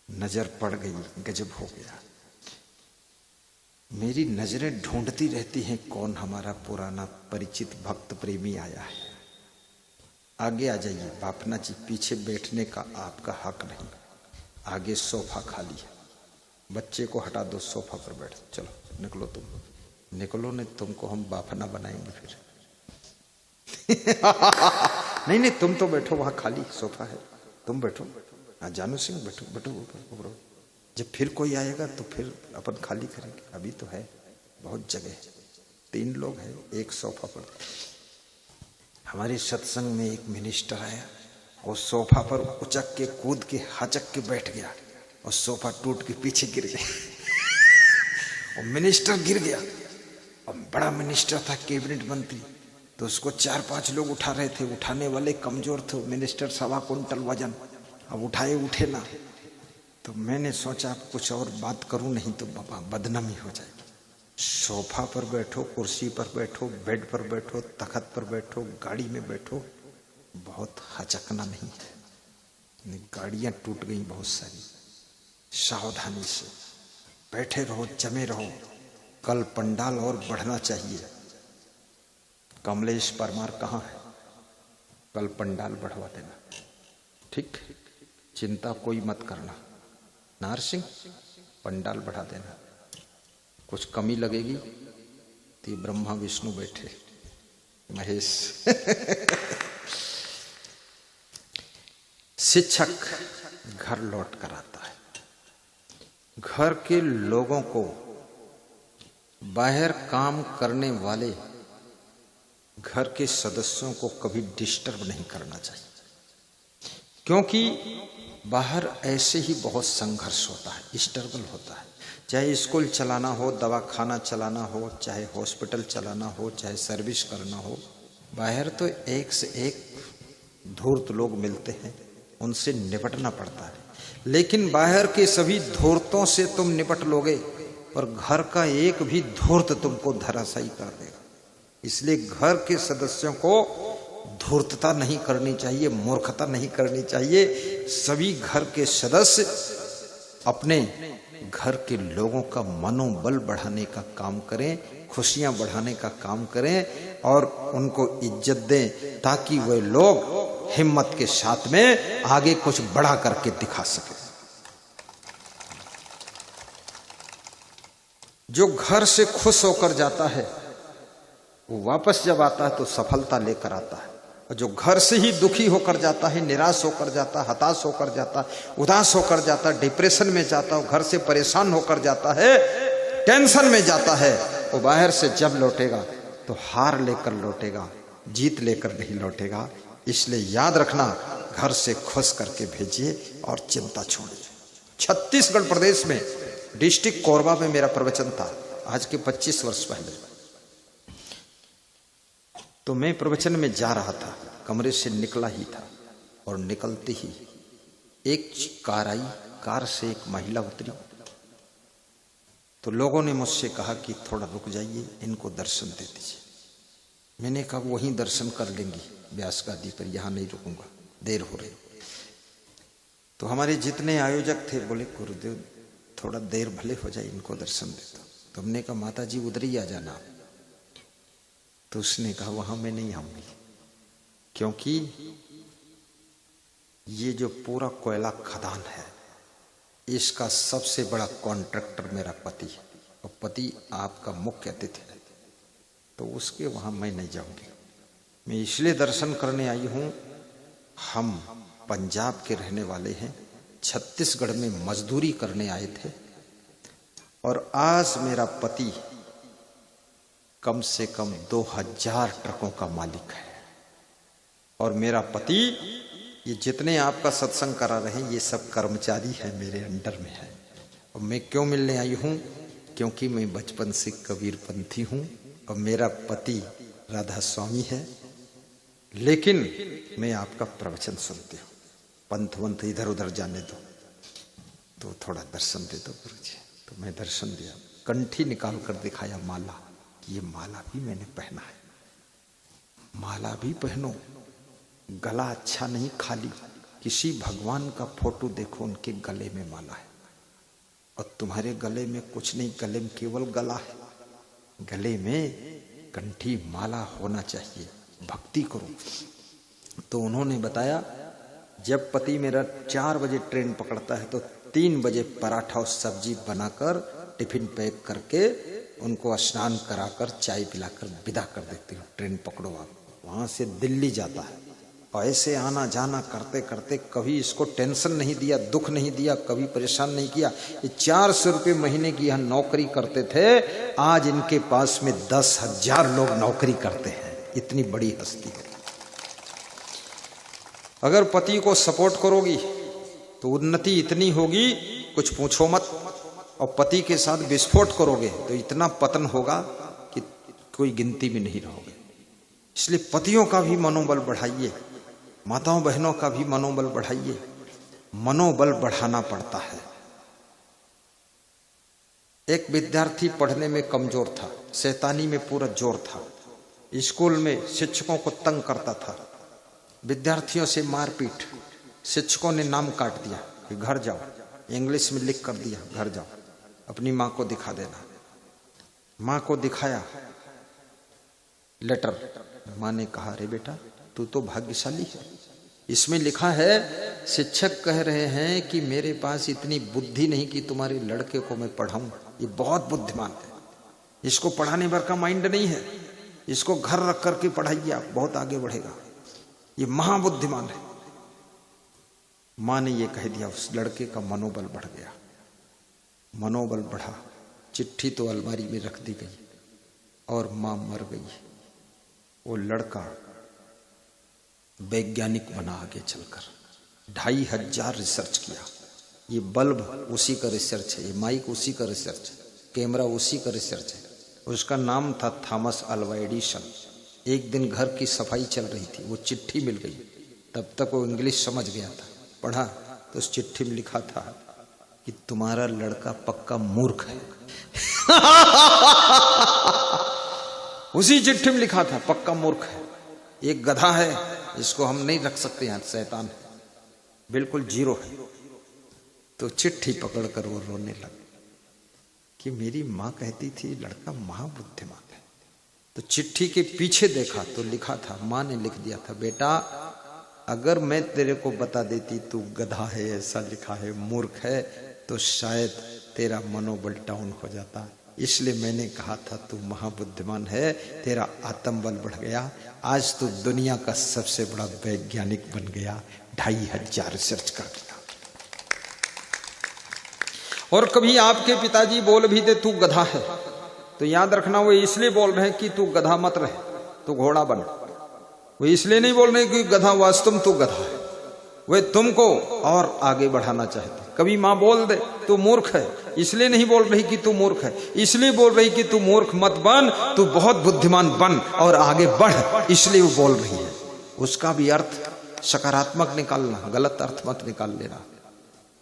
नजर पड़ गई, गजब हो गया। मेरी नजरें ढूंढती रहती हैं कौन हमारा पुराना परिचित भक्त प्रेमी आया है। आगे आ जाइए बापना जी, पीछे बैठने का आपका हक नहीं, आगे सोफा खाली है। बच्चे को हटा दो, सोफा पर बैठ, चलो निकलो, तुम निकलो, नहीं तुमको हम बापना बनाएंगे फिर। नहीं नहीं, तुम तो बैठो, वहां खाली सोफा है, तुम बैठो। हाँ जानू सिंह बैठो, बैठो ऊपर। जब फिर कोई आएगा तो फिर अपन खाली करेंगे, अभी तो है बहुत जगह है, 3 लोग हैं, एक सोफा पर। हमारे सत्संग में एक मिनिस्टर आया, वो सोफा पर उचक के कूद के हचक के बैठ गया और सोफा टूट के पीछे गिर गया। और मिनिस्टर गिर गया, और बड़ा मिनिस्टर था, कैबिनेट मंत्री, तो उसको 4-5 लोग उठा रहे थे। उठाने वाले कमजोर थे, मिनिस्टर 1.25 कुंटल वजन, अब उठाए उठे ना। तो मैंने सोचा कुछ और बात करूं, नहीं तो बाबा बदनामी हो जाएगी। सोफा पर बैठो, कुर्सी पर बैठो, बेड पर बैठो, तख्त पर बैठो, गाड़ी में बैठो, बहुत हचकना नहीं है। गाड़ियां टूट गई बहुत सारी। सावधानी से बैठे रहो, जमे रहो, कल पंडाल और बढ़ना चाहिए। कमलेश परमार कहाँ है? कल पंडाल बढ़वा देना, ठीक? चिंता कोई मत करना। नार सिंह पंडाल बढ़ा देना, कुछ कमी लगेगी तो ब्रह्मा विष्णु बैठे, महेश। शिक्षक घर लौट कर आता है, घर के लोगों को, बाहर काम करने वाले घर के सदस्यों को कभी डिस्टर्ब नहीं करना चाहिए, क्योंकि बाहर ऐसे ही बहुत संघर्ष होता है, स्ट्रगल होता है। चाहे स्कूल चलाना हो, दवाखाना चलाना हो, चाहे हॉस्पिटल चलाना हो, चाहे सर्विस करना हो, बाहर तो एक से एक धूर्त लोग मिलते हैं, उनसे निपटना पड़ता है। लेकिन बाहर के सभी धूर्तों से तुम निपट लोगे, पर घर का एक भी धूर्त तुमको धराशायी कर देगा। इसलिए घर के सदस्यों को धूर्तता नहीं करनी चाहिए, मूर्खता नहीं करनी चाहिए। सभी घर के सदस्य अपने घर के लोगों का मनोबल बढ़ाने का काम करें, खुशियां बढ़ाने का काम करें और उनको इज्जत दें, ताकि वे लोग हिम्मत के साथ में आगे कुछ बड़ा करके दिखा सके। जो घर से खुश होकर जाता है वो वापस जब आता है तो सफलता लेकर आता है, और जो घर से ही दुखी होकर जाता है, निराश होकर जाता है, हताश होकर जाता है, उदास होकर जाता है, डिप्रेशन में जाता है, घर से परेशान होकर जाता है, टेंशन में जाता है, वो बाहर से जब लौटेगा तो हार लेकर लौटेगा, जीत लेकर नहीं लौटेगा। इसलिए याद रखना, घर से खुश करके भेजिए और चिंता छोड़िए। छत्तीसगढ़ प्रदेश में डिस्ट्रिक्ट कोरबा में मेरा प्रवचन था, आज के 25 वर्ष पहले। तो मैं प्रवचन में जा रहा था, कमरे से निकला ही था, और निकलते ही एक कार आई, कार से एक महिला उतरी। तो लोगों ने मुझसे कहा कि थोड़ा रुक जाइए, इनको दर्शन दे दीजिए। मैंने कहा वहीं दर्शन कर लेंगी व्यास गादी पर, यहाँ नहीं रुकूंगा, देर हो रही। तो हमारे जितने आयोजक थे बोले गुरुदेव थोड़ा देर भले हो जाए, इनको दर्शन दे दो। तो हमने कहा माता जी उधर ही आ जाना। तो उसने कहा वहां मैं नहीं आऊंगी, क्योंकि ये जो पूरा कोयला खदान है इसका सबसे बड़ा कॉन्ट्रैक्टर मेरा पति है, और पति आपका मुख्य अतिथि है, तो उसके वहां मैं नहीं जाऊंगी। मैं इसलिए दर्शन करने आई हूं, हम पंजाब के रहने वाले हैं, छत्तीसगढ़ में मजदूरी करने आए थे, और आज मेरा पति कम से कम 2000 ट्रकों का मालिक है। और मेरा पति, ये जितने आपका सत्संग करा रहे हैं ये सब कर्मचारी है, मेरे अंडर में है। और मैं क्यों मिलने आई हूं? क्योंकि मैं बचपन से कबीरपंथी हूं और मेरा पति राधा स्वामी है। लेकिन मैं आपका प्रवचन सुनती हूँ, पंथ वंथ इधर उधर जाने दो, तो थोड़ा दर्शन दे दो गुरुजी। तो मैं दर्शन दिया, कंठी निकाल कर दिखाया माला, ये माला भी मैंने पहना है। माला भी पहनो, गला अच्छा नहीं खाली, किसी भगवान का फोटो देखो, उनके गले में माला है, और तुम्हारे गले में कुछ नहीं, गले में केवल गला है। गले में कंठी माला होना चाहिए, भक्ति करो। तो उन्होंने बताया जब पति मेरा 4 बजे ट्रेन पकड़ता है तो 3 बजे पराठा और सब्जी बनाकर टिफिन पैक करके उनको स्नान कराकर चाय पिलाकर विदा कर देती हूँ। ट्रेन पकड़ो आप। वहाँ से दिल्ली जाता है, और ऐसे आना जाना करते करते कभी इसको टेंशन नहीं दिया, दुख नहीं दिया, कभी परेशान नहीं किया। ये 400 रुपये महीने की यहाँ नौकरी करते थे, आज इनके पास में 10,000 लोग नौकरी करते हैं। इतनी बड़ी हस्ती है। अगर पति को सपोर्ट करोगी तो उन्नति इतनी होगी कुछ पूछो मत, और पति के साथ विस्फोट करोगे तो इतना पतन होगा कि कोई गिनती भी नहीं रहोगे। इसलिए पतियों का भी मनोबल बढ़ाइए, माताओं बहनों का भी मनोबल बढ़ाइए। मनोबल बढ़ाना पड़ता है। एक विद्यार्थी पढ़ने में कमजोर था, शैतानी में पूरा जोर था, स्कूल में शिक्षकों को तंग करता था, विद्यार्थियों से मारपीट, शिक्षकों ने नाम काट दिया कि घर जाओ, इंग्लिश में लिख कर दिया घर जाओ, अपनी माँ को दिखा देना। माँ को दिखाया लेटर, माँ ने कहा अरे बेटा तू तो भाग्यशाली है, इसमें लिखा है शिक्षक कह रहे हैं कि मेरे पास इतनी बुद्धि नहीं कि तुम्हारे लड़के को मैं पढ़ाऊं, ये बहुत बुद्धिमान है, इसको पढ़ाने भर का माइंड नहीं है, इसको घर रख करके पढ़ाइए आप, बहुत आगे बढ़ेगा, ये महाबुद्धिमान है। माँ ने ये कह दिया, उस लड़के का मनोबल बढ़ गया। मनोबल बढ़ा, चिट्ठी तो अलमारी में रख दी गई और माँ मर गई। वो लड़का वैज्ञानिक बना आगे चलकर, 2500 रिसर्च किया। ये बल्ब उसी का रिसर्च है, ये माइक उसी का रिसर्च है, कैमरा उसी का रिसर्च है। उसका नाम था थॉमस अल्वा एडिसन। एक दिन घर की सफाई चल रही थी, वो चिट्ठी मिल गई, तब तक वो इंग्लिश समझ गया था। पढ़ा तो उस चिट्ठी में लिखा था कि तुम्हारा लड़का पक्का मूर्ख है। उसी चिट्ठी में लिखा था पक्का मूर्ख है, एक गधा है, इसको हम नहीं रख सकते यहाँ, शैतान है, बिल्कुल जीरो है। तो चिट्ठी पकड़कर वो रोने लगा कि मेरी माँ कहती थी लड़का महाबुद्धिमान है। तो चिट्ठी के पीछे देखा तो लिखा था, माँ ने लिख दिया था बेटा अगर मैं तेरे को बता देती तू गधा है, ऐसा लिखा है, मूर्ख है, तो शायद तेरा मनोबल डाउन हो जाता। इसलिए मैंने कहा था तू महाबुद्धिमान है, तेरा आत्मबल बढ़ गया, आज तू दुनिया का सबसे बड़ा वैज्ञानिक बन गया, 2500 रिसर्च कर दिया। और कभी आपके पिताजी बोल भी दे तू गधा है, तो याद रखना वो इसलिए बोल रहे हैं कि तू गधा मत रहे, तू घोड़ा बन। वो इसलिए नहीं बोल रहे कि गधा वास्तव में तू गधा है, वे तुमको और आगे बढ़ाना चाहते। कभी माँ बोल दे तू मूर्ख है, इसलिए नहीं बोल रही कि तू मूर्ख है, इसलिए बोल रही कि तू मूर्ख मत बन, तू बहुत बुद्धिमान बन और आगे बढ़, इसलिए वो बोल रही है। उसका भी अर्थ सकारात्मक निकालना, गलत अर्थ मत निकाल लेना।